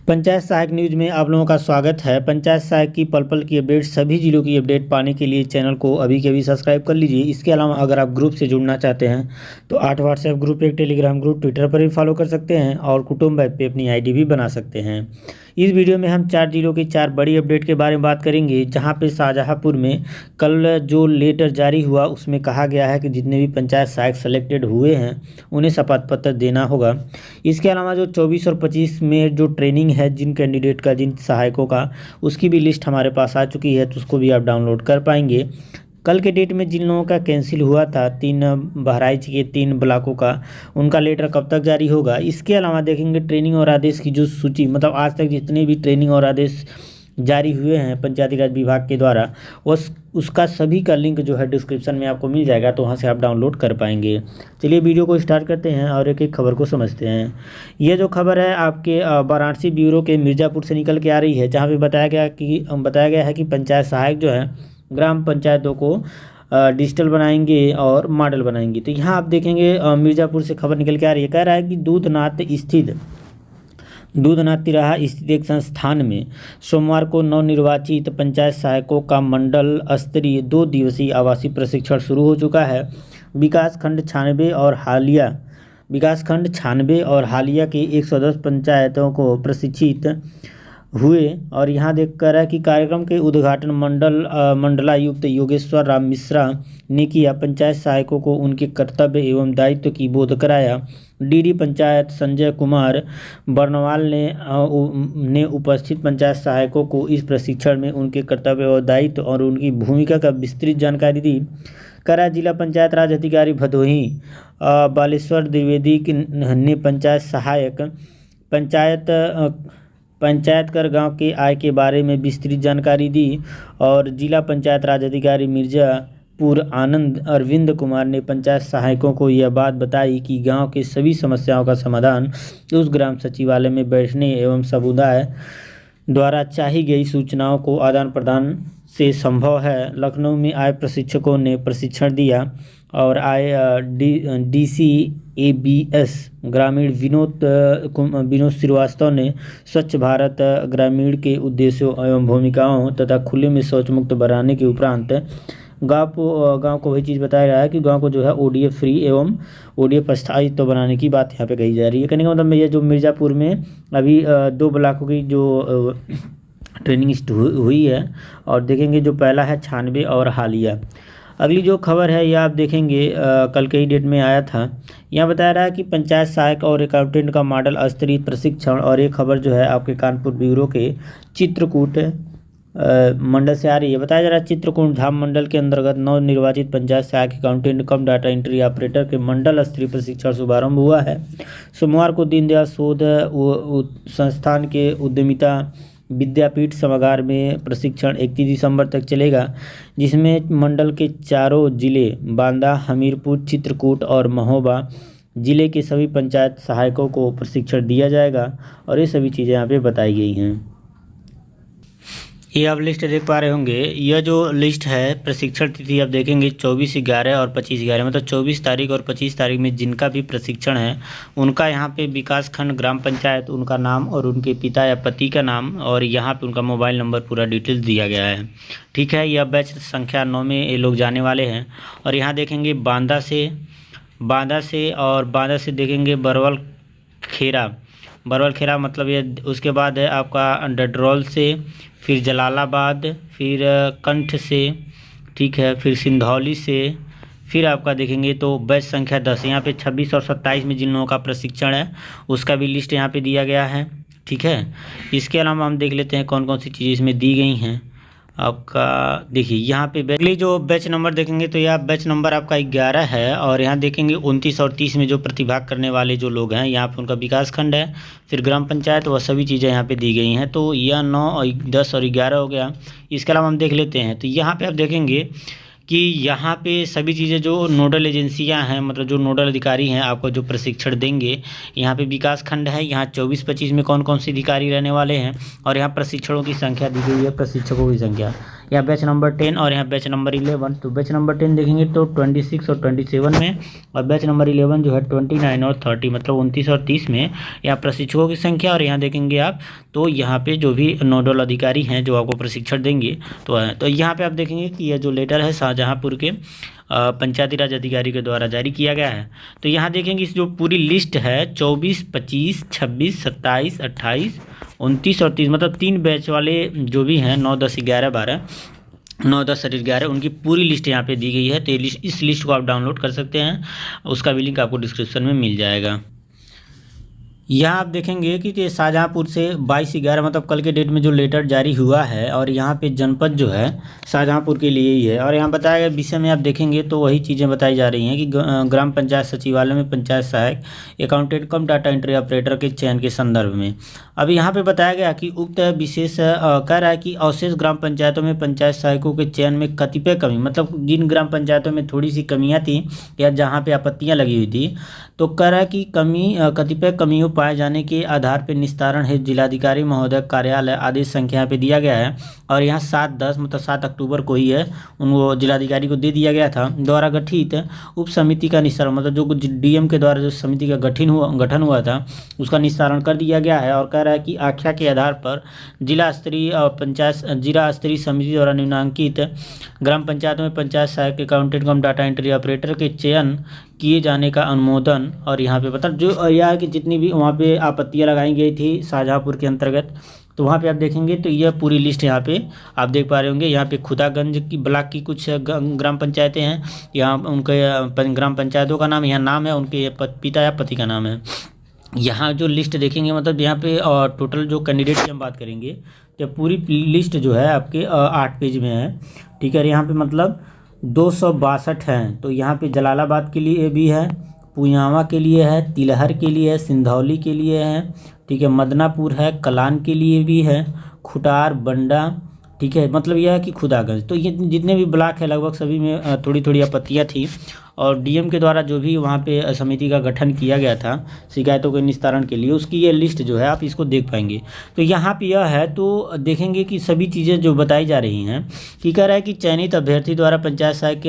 पंचायत सहायक न्यूज़ में आप लोगों का स्वागत है। पंचायत सहायक की पल पल की अपडेट, सभी जिलों की अपडेट पाने के लिए चैनल को अभी के अभी सब्सक्राइब कर लीजिए। इसके अलावा अगर आप ग्रुप से जुड़ना चाहते हैं तो 8 WhatsApp group, 1 Telegram group, Twitter पर भी फॉलो कर सकते हैं और कुटुंब ऐप पे अपनी आईडी भी बना सकते हैं। इस वीडियो में हम 4 जिलों की 4 बड़ी अपडेट के बारे में बात करेंगे। जहाँ पे शाहजहाँपुर में कल जो लेटर जारी हुआ उसमें कहा गया है कि जितने भी पंचायत सहायक सेलेक्टेड हुए हैं उन्हें शपथ पत्र देना होगा। इसके अलावा जो 24 और 25 में जो ट्रेनिंग है जिन कैंडिडेट का, जिन सहायकों का, उसकी भी लिस्ट हमारे पास आ चुकी है, तो उसको भी आप डाउनलोड कर पाएंगे। कल के डेट में जिन लोगों का कैंसिल हुआ था, 3 बहराइच के 3 ब्लॉकों का, उनका लेटर कब तक जारी होगा। इसके अलावा देखेंगे ट्रेनिंग और आदेश की जो सूची, मतलब आज तक जितने भी ट्रेनिंग और आदेश जारी हुए हैं पंचायती राज विभाग के द्वारा, उसका सभी का लिंक जो है डिस्क्रिप्शन में आपको मिल जाएगा, तो वहाँ से आप डाउनलोड कर पाएंगे। चलिए वीडियो को स्टार्ट करते हैं और एक एक खबर को समझते हैं। ये जो खबर है आपके वाराणसी ब्यूरो के मिर्ज़ापुर से निकल के आ रही है, जहाँ पे बताया गया है कि पंचायत सहायक जो है ग्राम पंचायतों को डिजिटल बनाएंगे और मॉडल बनाएंगे। तो यहाँ आप देखेंगे मिर्ज़ापुर से खबर निकल के आ रही है, कह रहा है कि दूधनाथ तिराहा स्थित एक संस्थान में सोमवार को नवनिर्वाचित पंचायत सहायकों का मंडल स्तरीय 2 दिवसीय आवासीय प्रशिक्षण शुरू हो चुका है। विकासखंड 96 और हालिया के 110 पंचायतों को प्रशिक्षित हुए। और यहाँ देख कर है कि कार्यक्रम के उद्घाटन मंडलायुक्त योगेश्वर राम मिश्रा ने किया। पंचायत सहायकों को उनके कर्तव्य एवं दायित्व की बोध कराया। डीडी पंचायत संजय कुमार बर्नवाल ने उपस्थित पंचायत सहायकों को इस प्रशिक्षण में उनके कर्तव्य और दायित्व और उनकी भूमिका का विस्तृत जानकारी दी। करा जिला पंचायत राज अधिकारी भदोही बालेश्वर द्विवेदी ने पंचायत कर गांव के आय के बारे में विस्तृत जानकारी दी। और जिला पंचायत राज अधिकारी मिर्ज़ापुर आनंद अरविंद कुमार ने पंचायत सहायकों को यह बात बताई कि गांव के सभी समस्याओं का समाधान उस ग्राम सचिवालय में बैठने एवं समुदाय द्वारा चाही गई सूचनाओं को आदान प्रदान से संभव है। लखनऊ में आए प्रशिक्षकों ने प्रशिक्षण दिया और DCABS ग्रामीण विनोद श्रीवास्तव ने स्वच्छ भारत ग्रामीण के उद्देश्यों एवं भूमिकाओं तथा खुले में शौच मुक्त बनाने के उपरांत गांव को वही चीज़ बताया गया है कि गांव को जो है ODF फ्री एवं ODF स्थायित्व बनाने की बात यहाँ पे कही जा रही है। कहने का मतलब ये जो मिर्ज़ापुर में अभी 2 ब्लॉकों की जो ट्रेनिंग हुई है, और देखेंगे जो पहला है 96 और हालिया। अगली जो खबर है यह आप देखेंगे कल के ही डेट में आया था। यहाँ बताया रहा है कि पंचायत सहायक और अकाउंटेंट का मॉडल स्तरीय प्रशिक्षण। और ये खबर जो है आपके कानपुर ब्यूरो के चित्रकूट मंडल से आ रही है। बताया जा रहा है चित्रकूट धाम मंडल के अंतर्गत नवनिर्वाचित पंचायत सहायक अकाउंटेंट कम डाटा एंट्री ऑपरेटर के मंडल स्तरीय प्रशिक्षण शुभारंभ हुआ है। सोमवार को दीनदयाल शोध संस्थान के उद्यमिता विद्यापीठ सभागार में प्रशिक्षण 31 दिसंबर तक चलेगा, जिसमें मंडल के 4 जिले बांदा, हमीरपुर, चित्रकूट और महोबा जिले के सभी पंचायत सहायकों को प्रशिक्षण दिया जाएगा। और ये सभी चीज़ें यहाँ पे बताई गई हैं। ये आप लिस्ट देख पा रहे होंगे। यह जो लिस्ट है प्रशिक्षण तिथि आप देखेंगे 24/11 और 25/11, मतलब 24 तारीख और 25 तारीख में जिनका भी प्रशिक्षण है उनका यहाँ पे विकास खंड ग्राम पंचायत, उनका नाम और उनके पिता या पति का नाम और यहाँ पे उनका मोबाइल नंबर पूरा डिटेल्स दिया गया है। ठीक है, यह बैच संख्या 9 में ये लोग जाने वाले हैं। और यहाँ देखेंगे बांदा से देखेंगे बरवल खेरा, मतलब ये। उसके बाद है आपका डडरौल से, फिर जलालाबाद, फिर कंठ से, ठीक है, फिर सिंधौली से, फिर आपका देखेंगे तो बैच संख्या 10। यहाँ पे 26 और 27 में जिन लोगों का प्रशिक्षण है उसका भी लिस्ट यहाँ पे दिया गया है। ठीक है, इसके अलावा हम देख लेते हैं कौन कौन सी चीज़ें इसमें दी गई हैं। आपका देखिए यहाँ पे अगली जो बैच नंबर देखेंगे तो यह बैच नंबर आपका 11 है। और यहाँ देखेंगे 29 और 30 में जो प्रतिभाग करने वाले जो लोग हैं यहाँ पे उनका विकास खंड है, फिर ग्राम पंचायत, वह सभी चीज़ें यहाँ पे दी गई हैं। तो यह 9 और 10 और 11 हो गया। इसके अलावा हम देख लेते हैं तो यहाँ पे आप देखेंगे कि यहाँ पे सभी चीज़ें जो नोडल एजेंसियाँ हैं, मतलब जो नोडल अधिकारी हैं आपको जो प्रशिक्षण देंगे, यहाँ पे विकास खंड है, यहाँ 24-25 में कौन कौन से अधिकारी रहने वाले हैं, और यहाँ प्रशिक्षणों की संख्या दी गई है, प्रशिक्षकों की संख्या। यहाँ बैच नंबर 10 और यहाँ बैच नंबर 11। तो बैच नंबर 10 देखेंगे तो 26 और 27 में, और बैच नंबर 11 जो है 29 और 30, मतलब 29 और 30 में यहाँ प्रशिक्षकों की संख्या। और यहाँ देखेंगे आप तो यहाँ पे जो भी नोडल अधिकारी हैं जो आपको प्रशिक्षण देंगे तो यहाँ पे आप देखेंगे कि यह जो लेटर है शाहजहाँपुर के पंचायती राज अधिकारी के द्वारा जारी किया गया है। तो यहाँ देखेंगे इस जो पूरी लिस्ट है 24, 25, 26, 27, 28, 29 और 30, मतलब 3 बैच वाले जो भी हैं 9, 10, 11, 12, 9, 10 और 11, उनकी पूरी लिस्ट यहाँ पे दी गई है। तो इस लिस्ट को आप डाउनलोड कर सकते हैं, उसका भी लिंक आपको डिस्क्रिप्शन में मिल जाएगा। यहाँ आप देखेंगे कि शाहजहाँपुर से 22/11 मतलब कल के डेट में जो लेटर जारी हुआ है, और यहाँ पे जनपद जो है शाहजहाँपुर के लिए ही है। और यहाँ बताया गया विषय में आप देखेंगे तो वही चीज़ें बताई जा रही हैं कि ग्राम पंचायत सचिवालय में पंचायत सहायक, अकाउंटेंट कम डाटा एंट्री ऑपरेटर के चयन के संदर्भ में। अब यहाँ पे बताया गया कि उक्त विशेष कह रहा है कि अवशेष ग्राम पंचायतों में पंचायत सहायकों के चयन में कतिपय कमी, मतलब जिन ग्राम पंचायतों में थोड़ी सी कमियाँ थी या जहाँ पे आपत्तियाँ लगी हुई थी, तो कह रहा है कि कतिपय कमियों पाए जाने के आधार पर निस्तारण हेतु जिलाधिकारी महोदय कार्यालय आदेश संख्या पे दिया गया है। और यहाँ 7/10 मतलब 7 अक्टूबर को ही है उनको जिलाधिकारी को दे दिया गया था द्वारा गठित उप समिति का निस्तारण, मतलब जो डीएम के द्वारा जो समिति का गठन हुआ था उसका निस्तारण कर दिया गया है। और कह रहा है कि आख्या के आधार पर जिला स्तरीय समिति द्वारा निम्नांकित ग्राम पंचायतों में पंचायत सहायक, अकाउंटेंट कम डाटा एंट्री ऑपरेटर के चयन किए जाने का अनुमोदन। और यहाँ पे बता जो यह है कि जितनी भी वहाँ पे आपत्तियाँ लगाई गई थी शाहजहाँपुर के अंतर्गत, तो वहाँ पे आप देखेंगे तो यह पूरी लिस्ट यहाँ पे आप देख पा रहे होंगे। यहाँ पे खुदागंज की ब्लॉक की कुछ ग्राम पंचायतें हैं, यहाँ उनके ग्राम पंचायतों का नाम, यहाँ नाम है, उनके पिता या पति का नाम है। यहाँ जो लिस्ट देखेंगे मतलब यहाँ पे टोटल जो कैंडिडेट की हम बात करेंगे तो पूरी लिस्ट जो है आपके 8 पेज में है, ठीक है। यहाँ पे मतलब 262 हैं। तो यहाँ पे जलालाबाद के लिए भी है, पुयावा के लिए है, तिलहर के लिए है, सिंधौली के लिए है, ठीक है, मदनापुर है, कलान के लिए भी है, खुटार, बंडा, ठीक है, मतलब यह है कि खुदागंज। तो ये जितने भी ब्लॉक है लगभग सभी में थोड़ी थोड़ी आपत्तियाँ थी। और डीएम के द्वारा जो भी वहाँ पे समिति का गठन किया गया था शिकायतों के निस्तारण के लिए, उसकी ये लिस्ट जो है आप इसको देख पाएंगे। तो यहाँ पे यह है तो देखेंगे कि सभी चीज़ें जो बताई जा रही हैं कि कह रहा है कि चयनित अभ्यर्थी द्वारा पंचायत सहायक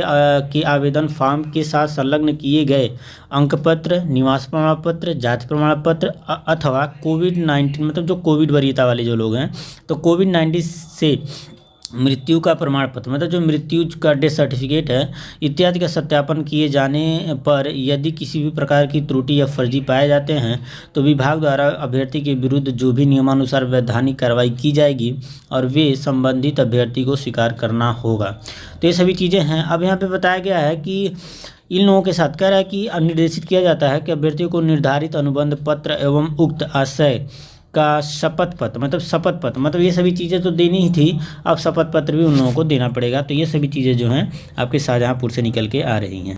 के आवेदन फॉर्म के साथ संलग्न किए गए अंकपत्र, निवास प्रमाण पत्र, जाति प्रमाण पत्र अथवा कोविड-19 मतलब जो कोविड वरीयता वाले जो लोग हैं तो कोविड-19 से मृत्यु का प्रमाण पत्र मतलब जो मृत्यु का डेथ सर्टिफिकेट है इत्यादि का सत्यापन किए जाने पर यदि किसी भी प्रकार की त्रुटि या फर्जी पाए जाते हैं तो विभाग द्वारा अभ्यर्थी के विरुद्ध जो भी नियमानुसार वैधानिक कार्रवाई की जाएगी और वे संबंधित अभ्यर्थी को स्वीकार करना होगा। तो ये सभी चीज़ें हैं। अब यहाँ पे बताया गया है कि इन लोगों के साथ कह रहा है कि निर्देशित किया जाता है कि अभ्यर्थियों को निर्धारित अनुबंध पत्र एवं उक्त आशय का शपथ पत्र मतलब ये सभी चीज़ें तो देनी ही थी, अब शपथ पत्र भी उन लोगों को देना पड़ेगा। तो ये सभी चीज़ें जो हैं आपके शाहजहाँपुर से निकल के आ रही हैं।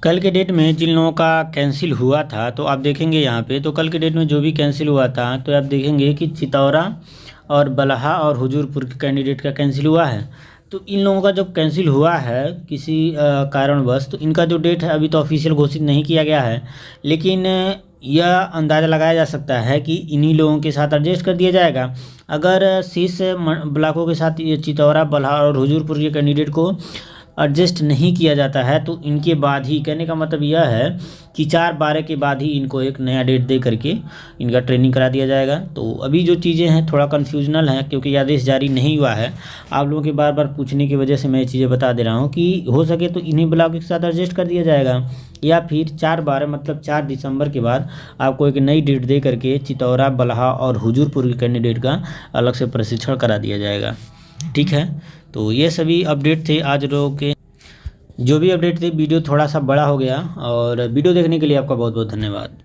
कल के डेट में जिन लोगों का कैंसिल हुआ था तो आप देखेंगे यहाँ पे, तो कल के डेट में जो भी कैंसिल हुआ था तो आप देखेंगे कि चितौरा और बलहा और हुजूरपुर के कैंडिडेट का कैंसिल हुआ है। तो इन लोगों का जब कैंसिल हुआ है किसी कारणवश, तो इनका जो डेट है अभी तो ऑफिशियल घोषित नहीं किया गया है, लेकिन यह अंदाज़ा लगाया जा सकता है कि इन्हीं लोगों के साथ एडजस्ट कर दिया जाएगा। अगर शेष ब्लॉकों के साथ ये चितौरा, बलहा और हुजूरपुर के कैंडिडेट को एडजस्ट नहीं किया जाता है तो इनके बाद ही, कहने का मतलब यह है कि 4/12 के बाद ही इनको एक नया डेट दे करके इनका ट्रेनिंग करा दिया जाएगा। तो अभी जो चीज़ें हैं थोड़ा कन्फ्यूजनल है क्योंकि आदेश जारी नहीं हुआ है। आप लोगों के बार बार पूछने की वजह से मैं ये चीज़ें बता दे रहा हूँ कि हो सके तो इन्हीं ब्लॉक के साथ एडजस्ट कर दिया जाएगा, या फिर 4/12 मतलब 4 दिसंबर के बाद आपको एक नई डेट दे करके चितौरा, बलहा और हुजूरपुर के कैंडिडेट का अलग से प्रशिक्षण करा दिया जाएगा। ठीक है, तो ये सभी अपडेट थे आज लोगों के। जो भी अपडेट थे, वीडियो थोड़ा सा बड़ा हो गया, और वीडियो देखने के लिए आपका बहुत बहुत धन्यवाद।